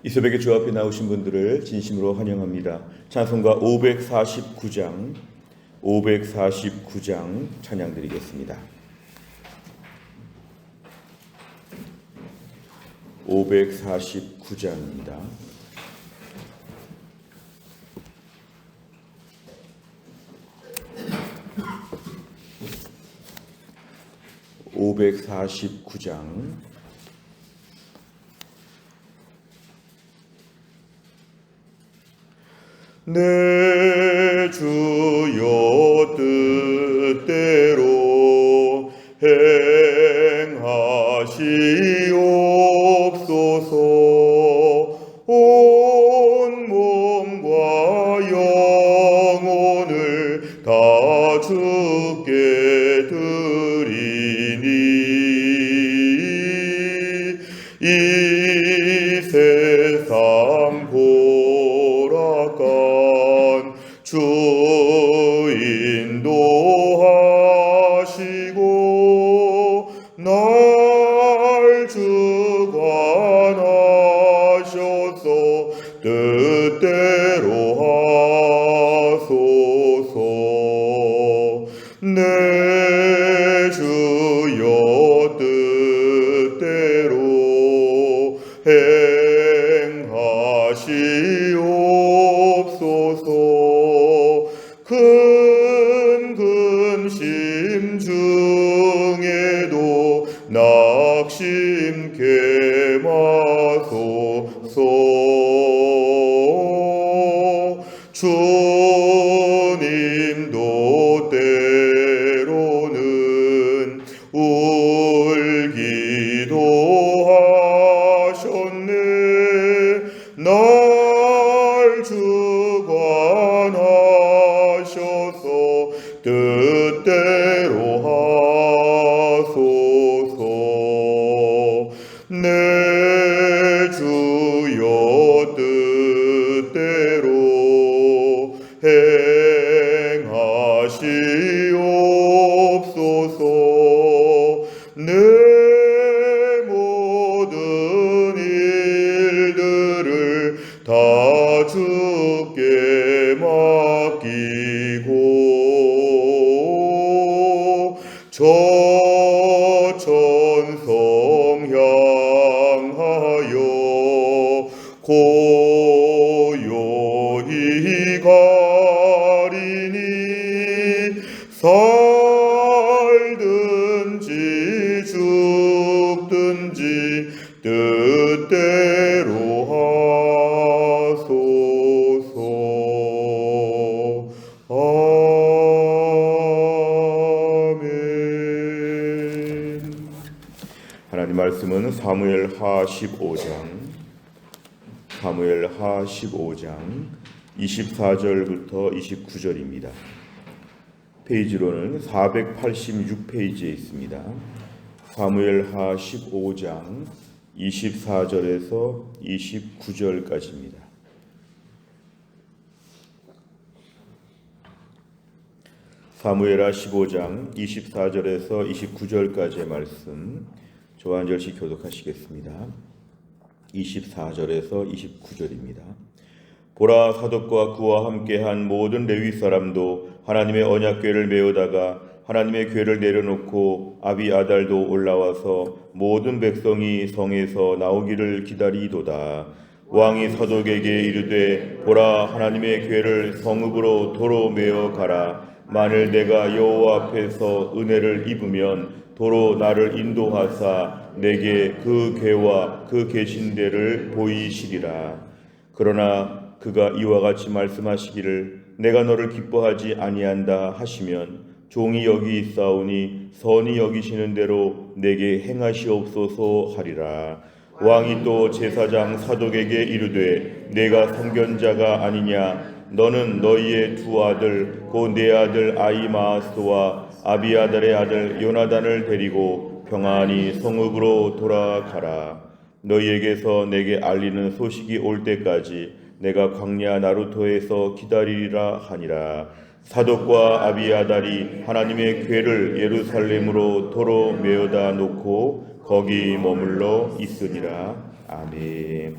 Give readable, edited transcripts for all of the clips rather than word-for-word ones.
이 새벽에 주 앞에 나오신 분들을 진심으로 환영합니다. 찬송가 549장 찬양 드리겠습니다. 549장입니다. 내 주여 뜻대로 행하시옵소서. 온 몸과 영혼을 다 주께 드리니 이 세상 보라간 주 인도하시고 날 주관하셔서 뜻대로 하소서. 내 주여 뜻대로 행하시옵소서. 큰 근심 중에도 낙심케 마소서. 주님도 때로는 울기도 하셨네. 날 주관하셔서 뜻대로 하소서. 내 주여 뜻대로 행하시옵소서. 내 모든 일들을 다 주께 맡기고 저 천성 향하여 고요히 가리니 살든지 죽든지 뜻대로 하소서. 아멘. 하나님 말씀은 사무엘하 15장 24절부터 29절입니다. 페이지로는 486페이지에 있습니다. 사무엘하 15장 24절에서 29절까지입니다. 사무엘하 15장 24절에서 29절까지의 말씀 저와 한 절씩 교독하시겠습니다. 24절에서 29절입니다. 보라, 사독과 그와 함께한 모든 레위 사람도 하나님의 언약궤를 메우다가 하나님의 궤를 내려놓고 아비아달도 올라와서 모든 백성이 성에서 나오기를 기다리도다. 왕이 사독에게 이르되, 보라, 하나님의 궤를 성읍으로 도로 메어 가라. 만일 내가 여호와 앞에서 은혜를 입으면 도로 나를 인도하사 내게 그 궤와 그 계신 데를 보이시리라. 그러나 그가 이와 같이 말씀하시기를, 내가 너를 기뻐하지 아니한다 하시면 종이 여기 있사오니 선히 여기시는 대로 내게 행하시옵소서 하리라. 왕이 또 제사장 사독에게 이르되, 내가 선견자가 아니냐? 너는 너희의 두 아들 곧 내 아들 아히마아스와 아비아달의 아들 요나단을 데리고 평안히 성읍으로 돌아가라. 너희에게서 내게 알리는 소식이 올 때까지 내가 광야 나루토에서 기다리리라 하니라. 사독과 아비아달이 하나님의 궤를 예루살렘으로 도로 메어다 놓고 거기 머물러 있으니라. 아멘.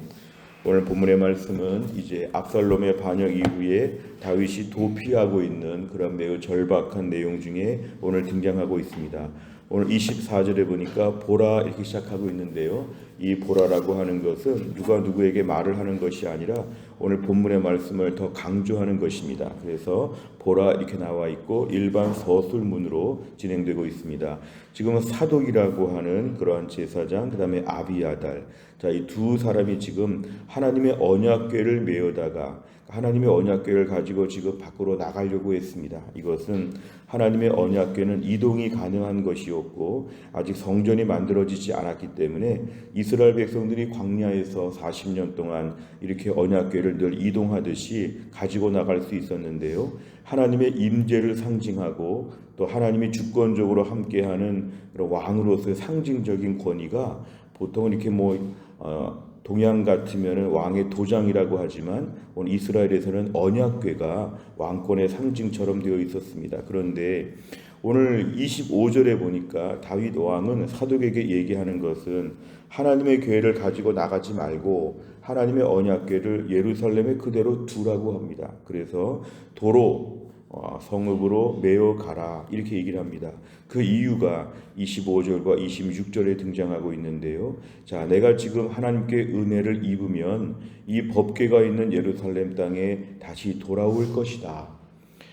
오늘 본문의 말씀은 이제 압살롬의 반역 이후에 다윗이 도피하고 있는 그런 매우 절박한 내용 중에 오늘 등장하고 있습니다. 오늘 24절에 보니까 보라 이렇게 시작하고 있는데요. 이 보라라고 하는 것은 누가 누구에게 말을 하는 것이 아니라 오늘 본문의 말씀을 더 강조하는 것입니다. 그래서 보라 이렇게 나와 있고 일반 서술문으로 진행되고 있습니다. 지금은 사독이라고 하는 그러한 제사장, 그 다음에 아비아달, 자, 이 두 사람이 지금 하나님의 언약궤를 메어다가 하나님의 언약궤를 가지고 지금 밖으로 나가려고 했습니다. 이것은 하나님의 언약궤는 이동이 가능한 것이었고 아직 성전이 만들어지지 않았기 때문에 이스라엘 백성들이 광야에서 40년 동안 이렇게 언약궤를 늘 이동하듯이 가지고 나갈 수 있었는데요. 하나님의 임재를 상징하고 또 하나님이 주권적으로 함께하는 그런 왕으로서의 상징적인 권위가 보통은 이렇게 동양 같으면 왕의 도장이라고 하지만 오늘 이스라엘에서는 언약궤가 왕권의 상징처럼 되어 있었습니다. 그런데 오늘 25절에 보니까 다윗 왕은 사독에게 얘기하는 것은 하나님의 궤를 가지고 나가지 말고 하나님의 언약궤를 예루살렘에 그대로 두라고 합니다. 그래서 도로 성읍으로 메어 가라 이렇게 얘기를 합니다. 그 이유가 25절과 26절에 등장하고 있는데요. 자, 내가 지금 하나님께 은혜를 입으면 이 법궤가 있는 예루살렘 땅에 다시 돌아올 것이다.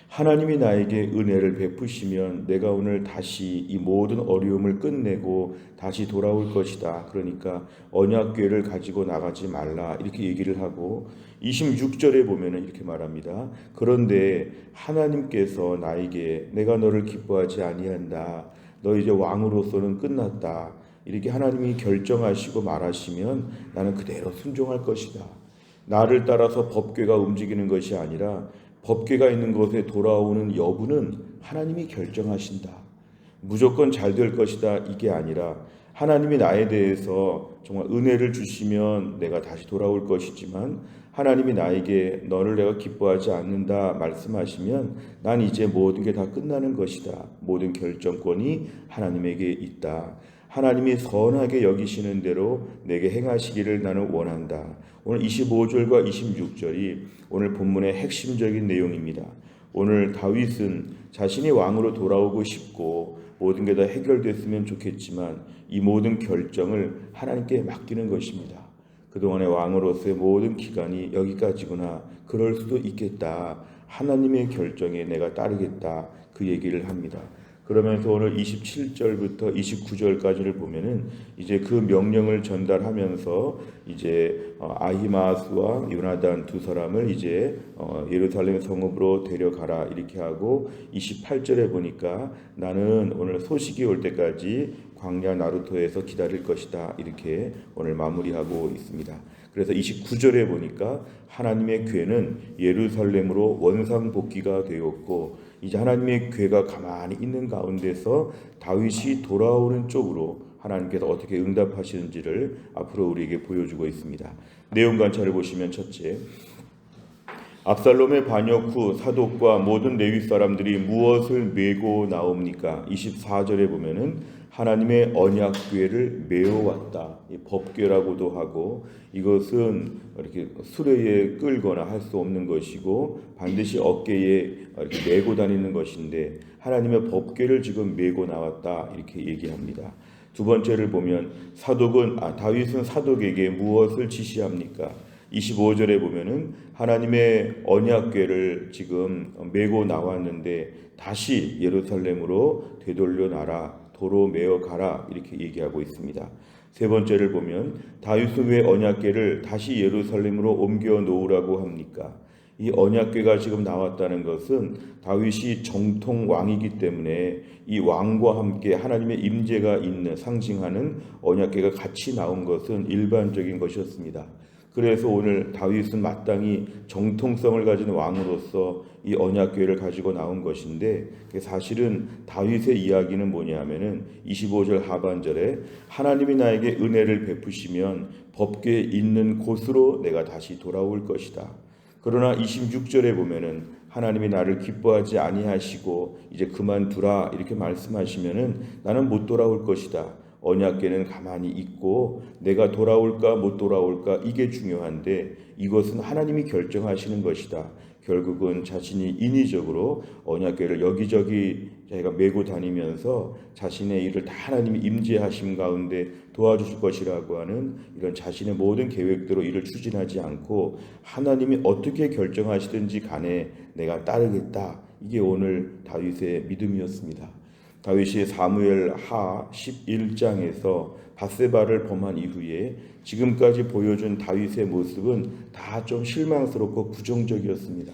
하나님이 나에게 은혜를 베푸시면 내가 오늘 다시 이 모든 어려움을 끝내고 다시 돌아올 것이다. 그러니까 언약궤를 가지고 나가지 말라 이렇게 얘기를 하고 26절에 보면은 이렇게 말합니다. 그런데 하나님께서 나에게 내가 너를 기뻐하지 아니한다. 너 이제 왕으로서는 끝났다. 이렇게 하나님이 결정하시고 말하시면 나는 그대로 순종할 것이다. 나를 따라서 법궤가 움직이는 것이 아니라 법궤가 있는 곳에 돌아오는 여부는 하나님이 결정하신다. 무조건 잘 될 것이다. 이게 아니라 하나님이 나에 대해서 정말 은혜를 주시면 내가 다시 돌아올 것이지만 하나님이 나에게 너를 내가 기뻐하지 않는다 말씀하시면 난 이제 모든 게 다 끝나는 것이다. 모든 결정권이 하나님에게 있다. 하나님이 선하게 여기시는 대로 내게 행하시기를 나는 원한다. 오늘 25절과 26절이 오늘 본문의 핵심적인 내용입니다. 오늘 다윗은 자신이 왕으로 돌아오고 싶고 모든 게 다 해결됐으면 좋겠지만 이 모든 결정을 하나님께 맡기는 것입니다. 그동안의 왕으로서의 모든 기간이 여기까지구나. 그럴 수도 있겠다. 하나님의 결정에 내가 따르겠다. 그 얘기를 합니다. 그러면서 오늘 27절부터 29절까지를 보면은 이제 그 명령을 전달하면서 이제 아히마스와 요나단 두 사람을 이제 예루살렘 성읍으로 데려가라 이렇게 하고 28절에 보니까 나는 오늘 소식이 올 때까지 광야 나루토에서 기다릴 것이다 이렇게 오늘 마무리하고 있습니다. 그래서 29절에 보니까 하나님의 궤는 예루살렘으로 원상복귀가 되었고 이제 하나님의 궤가 가만히 있는 가운데서 다윗이 돌아오는 쪽으로 하나님께서 어떻게 응답하시는지를 앞으로 우리에게 보여주고 있습니다. 내용 관찰을 보시면 첫째, 압살롬의 반역 후 사독과 모든 레위 사람들이 무엇을 메고 나옵니까? 24절에 보면은 하나님의 언약궤를 메어왔다. 이 법궤라고도 하고 이것은 이렇게 수레에 끌거나 할 수 없는 것이고 반드시 어깨에 이렇게 메고 다니는 것인데 하나님의 법궤를 지금 메고 나왔다 이렇게 얘기합니다. 두 번째를 보면 다윗은 사독에게 무엇을 지시합니까? 25절에 보면은 하나님의 언약궤를 지금 메고 나왔는데 다시 예루살렘으로 되돌려 놔라. 도로 메어 가라 이렇게 얘기하고 있습니다. 세 번째를 보면 다윗은 왜 언약궤를 다시 예루살렘으로 옮겨 놓으라고 합니까? 이 언약궤가 지금 나왔다는 것은 다윗이 정통 왕이기 때문에 이 왕과 함께 하나님의 임재가 있는 상징하는 언약궤가 같이 나온 것은 일반적인 것이었습니다. 그래서 오늘 다윗은 마땅히 정통성을 가진 왕으로서 이 언약궤를 가지고 나온 것인데 사실은 다윗의 이야기는 뭐냐면은 25절 하반절에 하나님이 나에게 은혜를 베푸시면 법궤에 있는 곳으로 내가 다시 돌아올 것이다. 그러나 26절에 보면은 하나님이 나를 기뻐하지 아니하시고 이제 그만두라 이렇게 말씀하시면은 나는 못 돌아올 것이다. 언약궤는 가만히 있고 내가 돌아올까 못 돌아올까 이게 중요한데 이것은 하나님이 결정하시는 것이다. 결국은 자신이 인위적으로 언약궤를 여기저기 자기가 메고 다니면서 자신의 일을 다 하나님이 임재하심 가운데 도와주실 것이라고 하는 이런 자신의 모든 계획대로 일을 추진하지 않고 하나님이 어떻게 결정하시든지 간에 내가 따르겠다. 이게 오늘 다윗의 믿음이었습니다. 다윗이 사무엘 하 11장에서 밧세바를 범한 이후에 지금까지 보여준 다윗의 모습은 다 좀 실망스럽고 부정적이었습니다.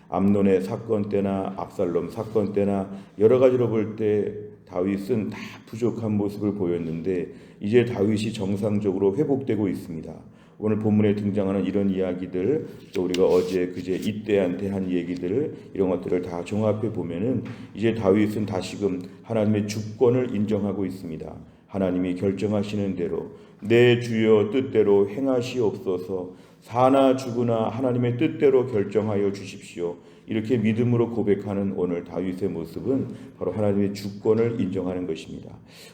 암논의 사건 때나 압살롬 사건 때나 여러 가지로 볼 때 다윗은 다 부족한 모습을 보였는데 이제 다윗이 정상적으로 회복되고 있습니다. 오늘 본문에 등장하는 이런 이야기들, 또 우리가 어제 그제 이때한테 한 얘기들, 이런 것들을 다 종합해 보면은 이제 다윗은 다시금 하나님의 주권을 인정하고 있습니다. 하나님이 결정하시는 대로 내 주여 뜻대로 행하시옵소서. 사나 죽으나 하나님의 뜻대로 결정하여 주십시오. 이렇게 믿음으로 고백하는 오늘 다윗의 모습은 바로 하나님의 주권을 인정하는 것입니다.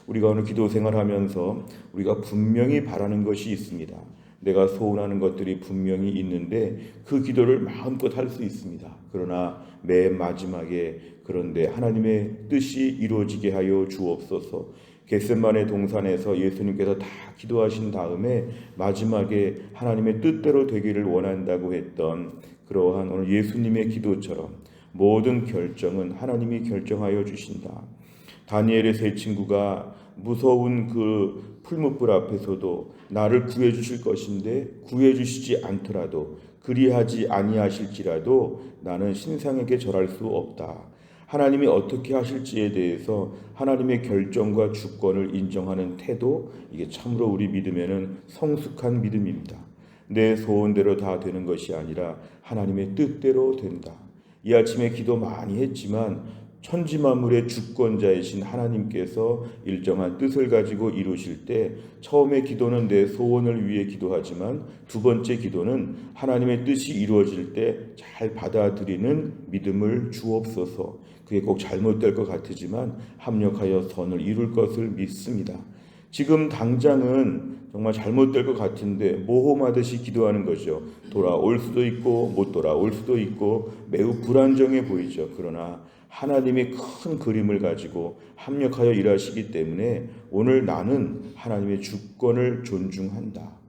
우리가 오늘 기도 생활하면서 우리가 분명히 바라는 것이 있습니다. 내가 소원하는 것들이 분명히 있는데 그 기도를 마음껏 할 수 있습니다. 그러나 맨 마지막에 그런데 하나님의 뜻이 이루어지게 하여 주옵소서. 겟세마네 동산에서 예수님께서 다 기도하신 다음에 마지막에 하나님의 뜻대로 되기를 원한다고 했던 그러한 오늘 예수님의 기도처럼 모든 결정은 하나님이 결정하여 주신다. 다니엘의 세 친구가 무서운 그 풀무불 앞에서도 나를 구해 주실 것인데 구해 주시지 않더라도 그리하지 아니하실지라도 나는 신상에게 절할 수 없다. 하나님이 어떻게 하실지에 대해서 하나님의 결정과 주권을 인정하는 태도, 이게 참으로 우리 믿음에는 성숙한 믿음입니다. 내 소원대로 다 되는 것이 아니라 하나님의 뜻대로 된다. 이 아침에 기도 많이 했지만 천지만물의 주권자이신 하나님께서 일정한 뜻을 가지고 이루실 때 처음에 기도는 내 소원을 위해 기도하지만 두 번째 기도는 하나님의 뜻이 이루어질 때 잘 받아들이는 믿음을 주옵소서. 그게 꼭 잘못될 것 같지만 합력하여 선을 이룰 것을 믿습니다. 지금 당장은 정말 잘못될 것 같은데 모험하듯이 기도하는 거죠. 돌아올 수도 있고 못 돌아올 수도 있고 매우 불안정해 보이죠. 그러나 하나님이 큰 그림을 가지고 합력하여 일하시기 때문에 오늘 나는 하나님의 주권을 존중한다.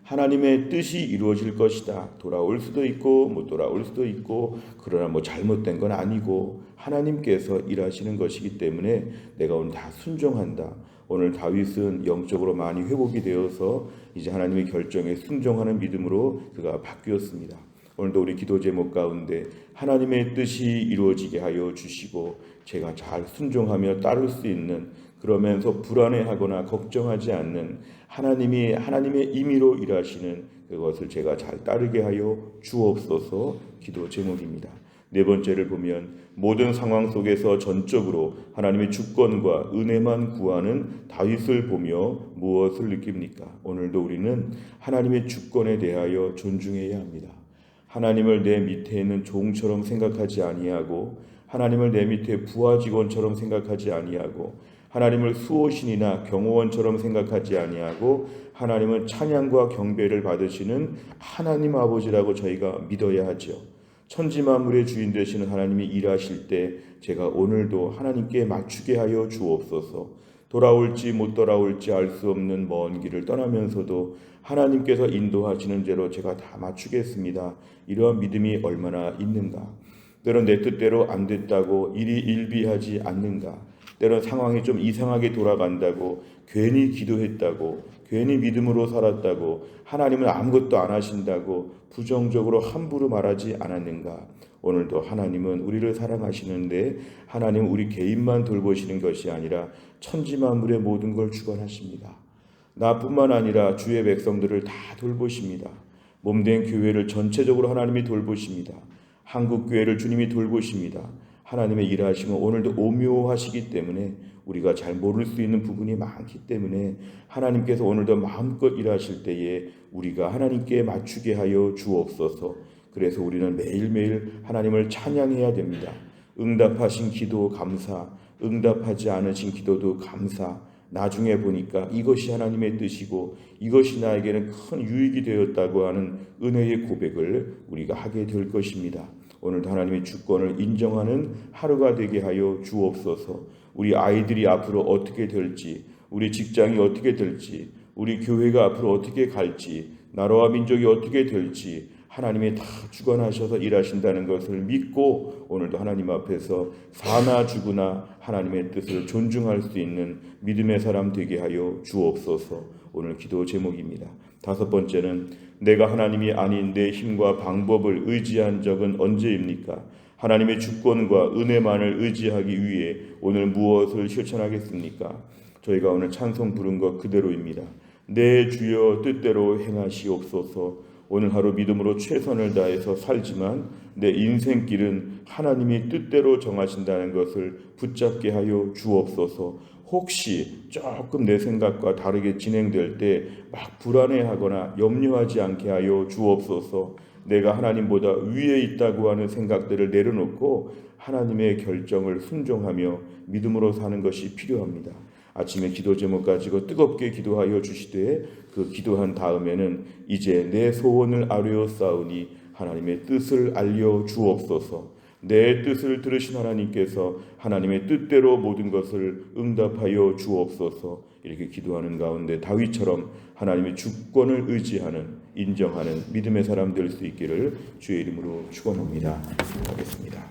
하나님의 뜻이 이루어질 것이다. 돌아올 수도 있고 못 돌아올 수도 있고 그러나 뭐 잘못된 건 아니고 하나님께서 일하시는 것이기 때문에 내가 오늘 다 순종한다. 오늘 다윗은 영적으로 많이 회복이 되어서 이제 하나님의 결정에 순종하는 믿음으로 그가 바뀌었습니다. 오늘도 우리 기도 제목 가운데 하나님의 뜻이 이루어지게 하여 주시고 제가 잘 순종하며 따를 수 있는, 그러면서 불안해하거나 걱정하지 않는 하나님의 임의로 일하시는 그것을 제가 잘 따르게 하여 주옵소서 기도 제목입니다. 네 번째를 보면 모든 상황 속에서 전적으로 하나님의 주권과 은혜만 구하는 다윗을 보며 무엇을 느낍니까? 오늘도 우리는 하나님의 주권에 대하여 존중해야 합니다. 하나님을 내 밑에 있는 종처럼 생각하지 아니하고 하나님을 내 밑에 부하 직원처럼 생각하지 아니하고 하나님을 수호신이나 경호원처럼 생각하지 아니하고 하나님은 찬양과 경배를 받으시는 하나님 아버지라고 저희가 믿어야 하죠. 천지만물의 주인 되시는 하나님이 일하실 때 제가 오늘도 하나님께 맞추게 하여 주옵소서. 돌아올지 못 돌아올지 알 수 없는 먼 길을 떠나면서도 하나님께서 인도하시는 대로 제가 다 맞추겠습니다. 이러한 믿음이 얼마나 있는가. 때론 내 뜻대로 안 됐다고 일이 일비하지 않는가. 때론 상황이 좀 이상하게 돌아간다고 괜히 기도했다고 괜히 믿음으로 살았다고 하나님은 아무것도 안 하신다고 부정적으로 함부로 말하지 않았는가. 오늘도 하나님은 우리를 사랑하시는데 하나님은 우리 개인만 돌보시는 것이 아니라 천지만물의 모든 걸 주관하십니다. 나뿐만 아니라 주의 백성들을 다 돌보십니다. 몸된 교회를 전체적으로 하나님이 돌보십니다. 한국교회를 주님이 돌보십니다. 하나님의 일하심은 오늘도 오묘하시기 때문에 우리가 잘 모를 수 있는 부분이 많기 때문에 하나님께서 오늘도 마음껏 일하실 때에 우리가 하나님께 맞추게 하여 주옵소서. 그래서 우리는 매일매일 하나님을 찬양해야 됩니다. 응답하신 기도 감사, 응답하지 않으신 기도도 감사. 나중에 보니까 이것이 하나님의 뜻이고 이것이 나에게는 큰 유익이 되었다고 하는 은혜의 고백을 우리가 하게 될 것입니다. 오늘도 하나님의 주권을 인정하는 하루가 되게 하여 주옵소서. 우리 아이들이 앞으로 어떻게 될지, 우리 직장이 어떻게 될지, 우리 교회가 앞으로 어떻게 갈지, 나라와 민족이 어떻게 될지 하나님이 다 주관하셔서 일하신다는 것을 믿고 오늘도 하나님 앞에서 사나 죽으나 하나님의 뜻을 존중할 수 있는 믿음의 사람 되게 하여 주옵소서. 오늘 기도 제목입니다. 5번째는 내가 하나님이 아닌 내 힘과 방법을 의지한 적은 언제입니까? 하나님의 주권과 은혜만을 의지하기 위해 오늘 무엇을 실천하겠습니까? 저희가 오늘 찬송 부른 것 그대로입니다. 내 주여 뜻대로 행하시옵소서. 오늘 하루 믿음으로 최선을 다해서 살지만 내 인생길은 하나님이 뜻대로 정하신다는 것을 붙잡게 하여 주옵소서. 혹시 조금 내 생각과 다르게 진행될 때 막 불안해하거나 염려하지 않게 하여 주옵소서. 내가 하나님보다 위에 있다고 하는 생각들을 내려놓고 하나님의 결정을 순종하며 믿음으로 사는 것이 필요합니다. 아침에 기도 제목 가지고 뜨겁게 기도하여 주시되 그 기도한 다음에는 이제 내 소원을 아뢰었사오니 하나님의 뜻을 알려 주옵소서. 내 뜻을 들으신 하나님께서 하나님의 뜻대로 모든 것을 응답하여 주옵소서. 이렇게 기도하는 가운데 다윗처럼 하나님의 주권을 의지하는 인정하는 믿음의 사람 될 수 있기를 주의 이름으로 축원합니다. 하겠습니다.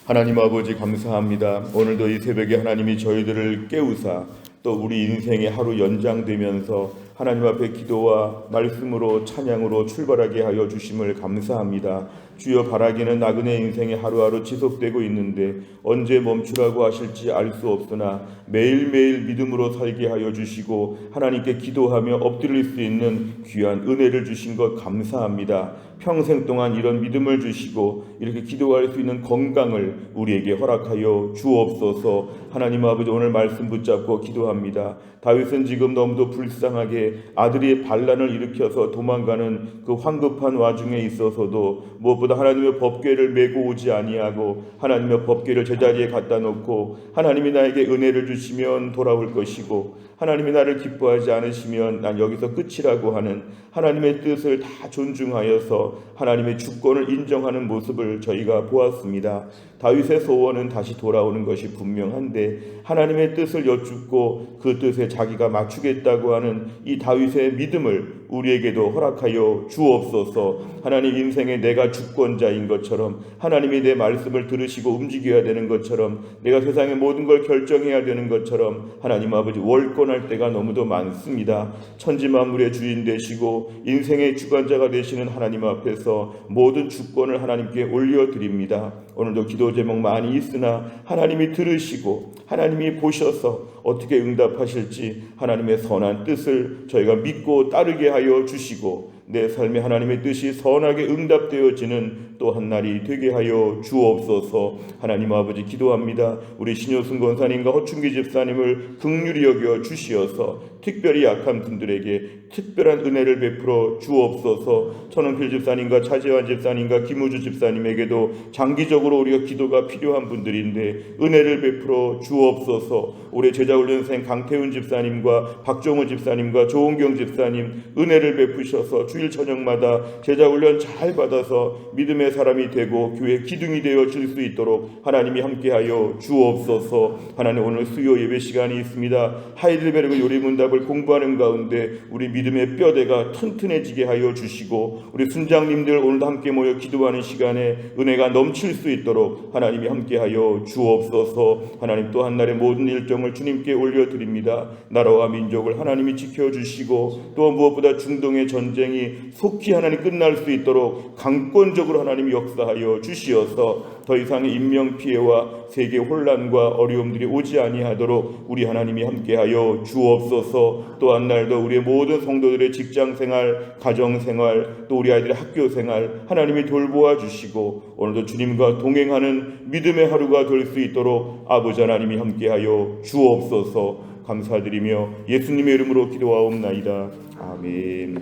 하나님 아버지 감사합니다. 오늘도 이 새벽에 하나님이 저희들을 깨우사 또 우리 인생의 하루 연장되면서 하나님 앞에 기도와 말씀으로 찬양으로 출발하게 하여 주심을 감사합니다. 주여 바라기는 나그네 인생이 하루하루 지속되고 있는데 언제 멈추라고 하실지 알 수 없으나 매일매일 믿음으로 살게 하여 주시고 하나님께 기도하며 엎드릴 수 있는 귀한 은혜를 주신 것 감사합니다. 평생 동안 이런 믿음을 주시고 이렇게 기도할 수 있는 건강을 우리에게 허락하여 주옵소서. 하나님 아버지 오늘 말씀 붙잡고 기도합니다. 다윗은 지금 너무도 불쌍하게 아들이 반란을 일으켜서 도망가는 그 황급한 와중에 있어서도 무엇보다 하나님의 법궤를 메고 오지 아니하고 하나님의 법궤를 제자리에 갖다 놓고 하나님이 나에게 은혜를 주시면 돌아올 것이고 하나님이 나를 기뻐하지 않으시면 난 여기서 끝이라고 하는 하나님의 뜻을 다 존중하여서 하나님의 주권을 인정하는 모습을 저희가 보았습니다. 다윗의 소원은 다시 돌아오는 것이 분명한데 하나님의 뜻을 여쭙고 그 뜻에 자기가 맞추겠다고 하는 이 다윗의 믿음을 우리에게도 허락하여 주옵소서. 하나님 인생에 내가 주권자인 것처럼 하나님이 내 말씀을 들으시고 움직여야 되는 것처럼 내가 세상의 모든 걸 결정해야 되는 것처럼 하나님 아버지 월권할 때가 너무도 많습니다. 천지만물의 주인 되시고 인생의 주관자가 되시는 하나님 앞에서 모든 주권을 하나님께 올려드립니다. 오늘도 기도 제목 많이 있으나 하나님이 들으시고 하나님이 보셔서 어떻게 응답하실지 하나님의 선한 뜻을 저희가 믿고 따르게 하여 주시고 내 삶에 하나님의 뜻이 선하게 응답되어지는 또 한 날이 되게 하여 주옵소서. 하나님 아버지 기도합니다. 우리 신효순 권사님과 허충기 집사님을 긍휼히 여겨 주시어서 특별히 약한 분들에게 특별한 은혜를 베풀어 주옵소서. 천은필 집사님과 차재환 집사님과 김우주 집사님에게도 장기적으로 우리가 기도가 필요한 분들인데 은혜를 베풀어 주옵소서. 올해 제자훈련생 강태훈 집사님과 박종우 집사님과 조은경 집사님 은혜를 베푸셔서 주일 저녁마다 제자훈련 잘 받아서 믿음의 사람이 되고 교회 기둥이 되어질 수 있도록 하나님이 함께하여 주옵소서. 하나님 오늘 수요 예배 시간이 있습니다. 하이델베르그 요리문답을 공부하는 가운데 우리 믿음의 뼈대가 튼튼해지게 하여 주시고 우리 순장님들 오늘도 함께 모여 기도하는 시간에 은혜가 넘칠 수 있도록 하나님이 함께하여 주옵소서. 하나님 또 한 날의 모든 일정을 주님께 올려드립니다. 나라와 민족을 하나님이 지켜주시고 또 무엇보다 중동의 전쟁이 속히 하나님 끝날 수 있도록 강권적으로 하나님이 역사하여 주시어서 더 이상의 인명피해와 세계 혼란과 어려움들이 오지 아니하도록 우리 하나님이 함께하여 주옵소서. 또 한 날도 우리의 모든 성도들의 직장생활, 가정생활, 또 우리 아이들의 학교생활 하나님이 돌보아 주시고 오늘도 주님과 동행하는 믿음의 하루가 될 수 있도록 아버지 하나님이 함께하여 주옵소서. 감사드리며 예수님의 이름으로 기도하옵나이다. 아멘.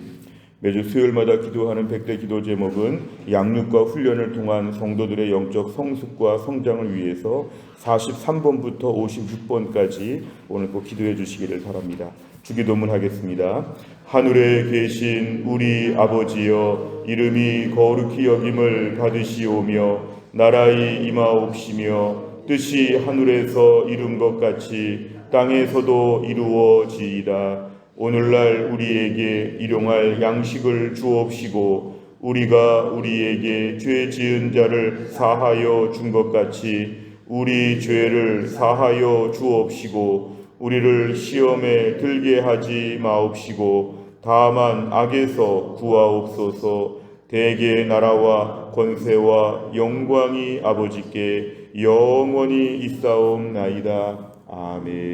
매주 수요일마다 기도하는 100대 기도 제목은 양육과 훈련을 통한 성도들의 영적 성숙과 성장을 위해서 43번부터 56번까지 오늘 꼭 기도해 주시기를 바랍니다. 주기도문 하겠습니다. 하늘에 계신 우리 아버지여, 이름이 거룩히 여김을 받으시오며 나라의 임하옵시며 뜻이 하늘에서 이룬 것 같이 땅에서도 이루어지이다. 오늘날 우리에게 일용할 양식을 주옵시고 우리가 우리에게 죄 지은 자를 사하여 준 것 같이 우리 죄를 사하여 주옵시고 우리를 시험에 들게 하지 마옵시고 다만 악에서 구하옵소서. 대개 나라와 권세와 영광이 아버지께 영원히 있사옵나이다. 아멘.